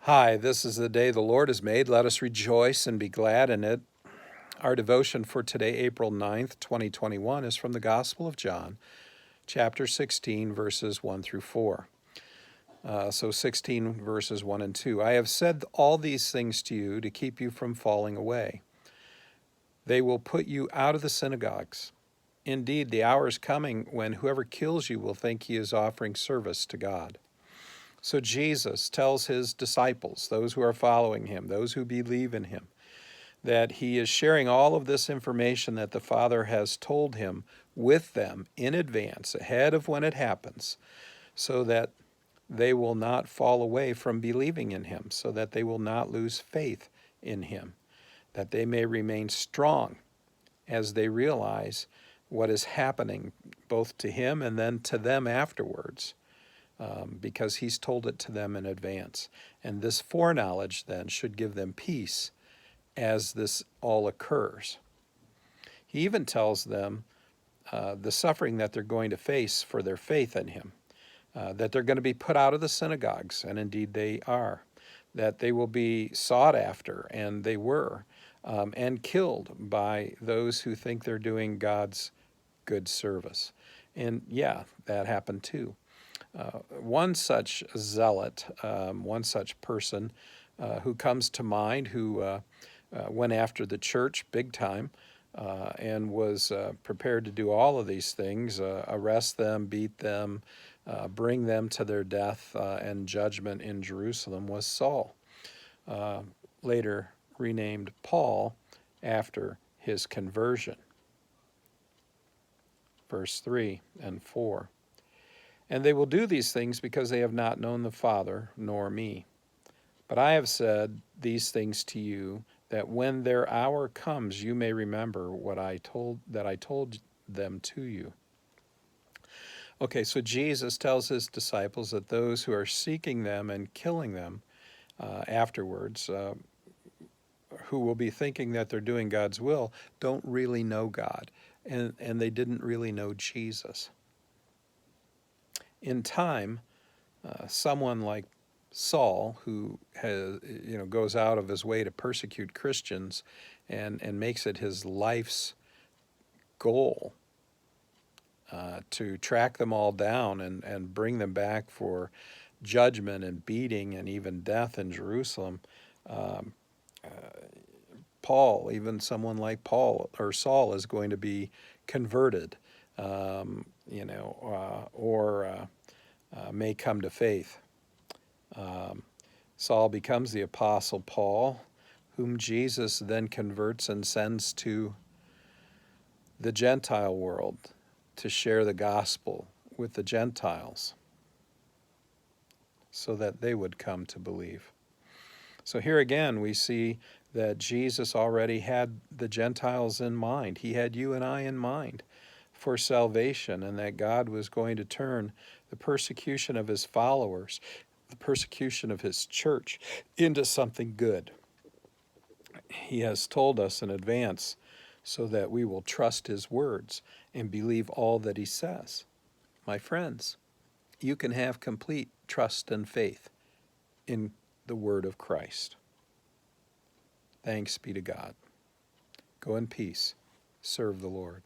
Hi, this is the day the Lord has made. Let us rejoice and be glad in it. Our devotion for today, April 9th, 2021, is from the Gospel of John, chapter 16, verses 1 through 4. 16 verses 1 and 2. I have said all these things to you to keep you from falling away. They will put you out of the synagogues. Indeed, the hour is coming when whoever kills you will think he is offering service to God. So Jesus tells his disciples, those who are following him, those who believe in him, that he is sharing all of this information that the Father has told him with them in advance, ahead of when it happens, so that they will not fall away from believing in him, so that they will not lose faith in him, that they may remain strong as they realize what is happening both to him and then to them afterwards. Because he's told it to them in advance. And this foreknowledge then should give them peace as this all occurs. He even tells them the suffering that they're going to face for their faith in him, that they're going to be put out of the synagogues, and indeed they are, that they will be sought after, and they were, and killed by those who think they're doing God's good service. And yeah, that happened too. One such zealot, one such person who comes to mind, who went after the church big time and was prepared to do all of these things, arrest them, beat them, bring them to their death and judgment in Jerusalem, was Saul, later renamed Paul after his conversion. Verse 3 and 4. And they will do these things because they have not known the Father nor me. But I have said these things to you, that when their hour comes, you may remember what I told them to you. Okay, so Jesus tells his disciples that those who are seeking them and killing them afterwards, who will be thinking that they're doing God's will, don't really know God, and they didn't really know Jesus. In time, someone like Saul, who goes out of his way to persecute Christians and makes it his life's goal to track them all down and bring them back for judgment and beating and even death in Jerusalem. Paul, even someone like Paul or Saul, is going to be converted, or may come to faith. Saul becomes the Apostle Paul, whom Jesus then converts and sends to the Gentile world to share the gospel with the Gentiles so that they would come to believe. So here again we see that Jesus already had the Gentiles in mind. He had you and I in mind for salvation, and that God was going to turn the persecution of his followers, the persecution of his church, into something good. He has told us in advance so that we will trust his words and believe all that he says. My friends, you can have complete trust and faith in the word of Christ. Thanks be to God. Go in peace. Serve the Lord.